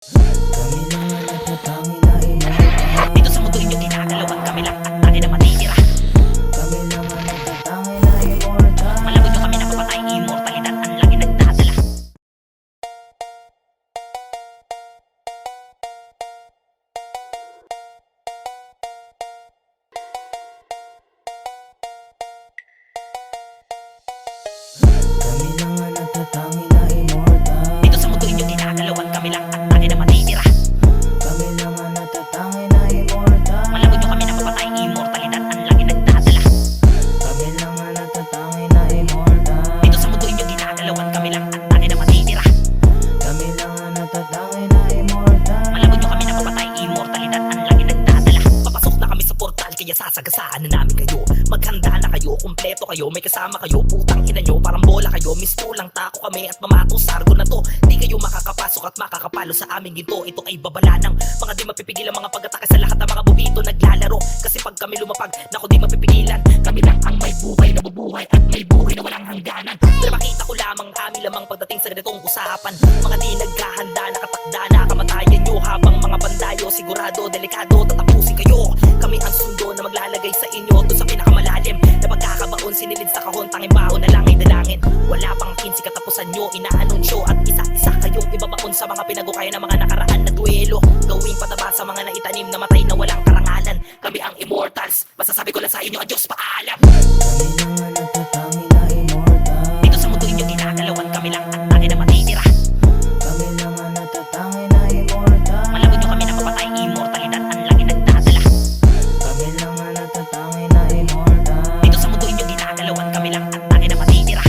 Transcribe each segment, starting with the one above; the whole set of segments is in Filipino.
Kami lang ang natatangi na immortal. Dito sa mundo inyo ginagalawan, kami lang ang tangi na matitira. Kami lang ang natatangi na immortal. Malabot nyo kami na mapatay, immortalidad ang lagi nagdadala. Kami lang ang natatangi na immortal. Dito sa mundo inyo ginagalawan, kami lang ang tangi na matitira. Kami lang ang natatangi na immortal. Malabot nyo kami na mapatay, immortalidad ang lagi nagdadala. Kami lang ang natatangi na immortal. Dito sa mundo inyo ginagalawan, kami lang ang tangi na matitira. Kami lang ang natatangi na immortal. Malabot nyo kami na mapatay, immortalidad ang lagi nagdadala. Papasok na kami sa portal, kaya sasagasaan na namin kayo. Maghanda na kayo, kumpleto kayo, may kasama kayo. Putang ina nyo, parang bola kayo. Misto lang tako kami at mamato sargo na to. Di kayo makakapasok at makakapalo sa aming ginto. Ito ay babala ng mga di mapipigil ang mga pag-atake sa lahat ng mga bubito naglalaro. Kasi pag kami lumapag, naku di mapipigilan. Kami lang ang may buhay na bubuhay at may buhay na walang hangganan. Pero makita ko lamang kami lamang pagdating sa ganitong usapan. Mga di naghahanda, nakatakda na kamatayan nyo. Habang mga bandayo, sigurado, delikado, tatapusin kayo. Kami ang sundo na maglalagay sa inyo doon sa pinakamalalim na pagkakabaon, sinilid sa kahon, tanging baon na lang ay dalangin. Wala pang 15 katapusan nyo, inaanunsyo at isa-isa kayong ibabaon sa mga pinagukaya ng mga nakaraan na duelo. Gawing pataba sa mga naitanim na matay na walang karangalan. Kami ang immortals, masasabi ko lang sa inyo, adios, paalam. Kami lang ang natatangi na immortal. Dito sa mundo inyo ginagalawan, kami lang ang tangi na matitira. Kami lang ang natatangi na immortal. Malabot nyo kami na mapatay, immortalidad ang lagi nagdadala. Kami lang ang natatangi na immortal. Dito sa mundo inyo ginagalawan, kami lang ang tangi na matitira.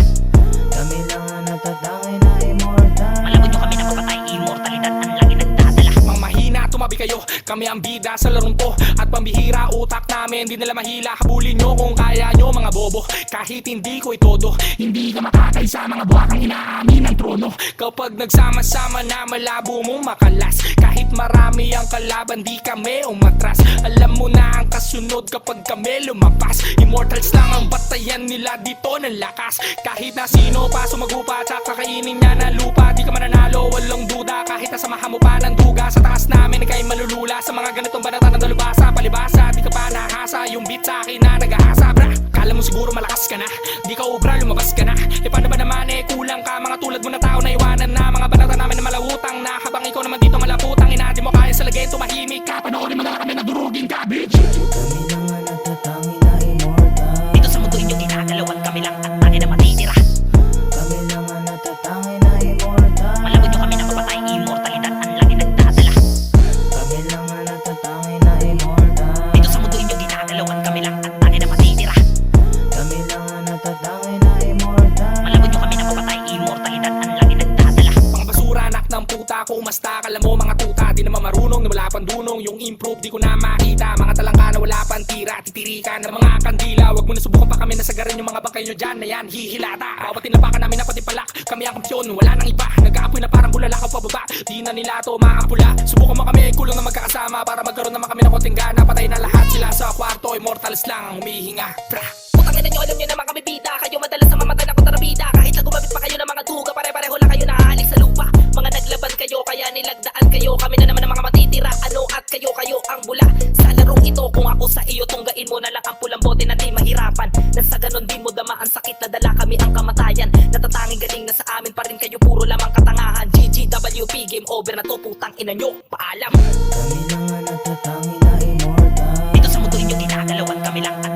Kami lang ang natatangi na immortal. Malabot nyo kami na mapatay, immortalidad ang lagi nagdadala. Mang mahina, tumabi kayo, kami ang bida sa larong to. At pambihira, utak namin, di nila mahila. Habulin nyo kung kaya nyo mga bobo. Kahit hindi ko itodo, hindi ka makakay sa mga buwakang inaamin ng trono. Kapag nagsama-sama na malabo mong makalas. Kahit marami ang kalaban, di kami umatras. Alam mo na ang kasunod kapag kami lumabas. Immortals lang ang batayan nila dito ng lakas. Kahit na sino pa sumagupa at kakainin niya na lupa, di ka mananalo, walang duda. Kahit nasamahan mo pa ng duga, sa taas namin ikay malulula. Sa mga ganitong banata na dalubasa, palibasa, di ka pa nahasa. Yung beat sa akin na nag-ahasa, bra. Kala mo siguro malakas ka na, di ka ubra, lumabas ka na. E paano ba naman kulang ka, mga tulad mo na tao na iwanan na. Mga banata namin na malawutang na, habang ikaw naman dito malaputang ina. Di mo kaya sa lagay, tumahimik ka, panoorin mo na kami na durugin ka, bitch. Kami lang ang natatangi na immortal. Dito sa mundo inyo ginagalawan, kami lang ang tangi na matitira. Kami lang ang natatangi na immortal. Malabot nyo kami na mapatay, immortalidad ang lagi nagdadala. Kami lang ang natatangi na immortal. Dito sa mundo inyo ginagalawan, kami lang ang tangi na matitira. Kami lang ang natatangi na immortal. Malabot nyo kami na mapatay, immortalidad ang lagi nagdadala. Mga basura, anak ng puta, kumasta, kala mo mga tuta. Di naman marunong na wala pang dunong, yung improve di ko na makita. Mga talangka na wala pang tira, titirikan ng mga kandila. Wag mo na subukan pa kami na sagarin yung mga bangkay nyo dyan na yan, hihilata. Bawat tinapakan namin na pati palak, kami ang kampyon, wala nang iba. Nag-aapoy na parang bulalakaw pababa, di na nila to maapula. Subukan mo kami, kulong na magkakasama, para magkaroon naman kami ng konting gana. Patay na lahat sila sa kwarto, immortals lang ang humihinga, pra. Putang ina nyo, alam nyo naman kami bida. Kayo madalas na mamatay na kontrabida. Kahit na gumamit pa kayo ng mga duga, pare-pareho lang kayo nahahalik sa lupa. Mga naglaban kayo, kaya nilagdaan kayo. Kami na naman ang mga matitira, ano at kayo ang bula. Sa larong ito, kung ako sa iyo, tunggain mo na lang ang pulang bote na di mahirapan. Nang sa ganon din mo dama ang sakit na dala, kami ang kamatayan. Natatanging galing na sa amin pa rin kayo, puro lamang katangahan. GGWP, game over na to, putang ina nyo, paalam. Kami lang ang natatangi na immortal. Dito sa mundo inyo ginagalawan, kami lang ang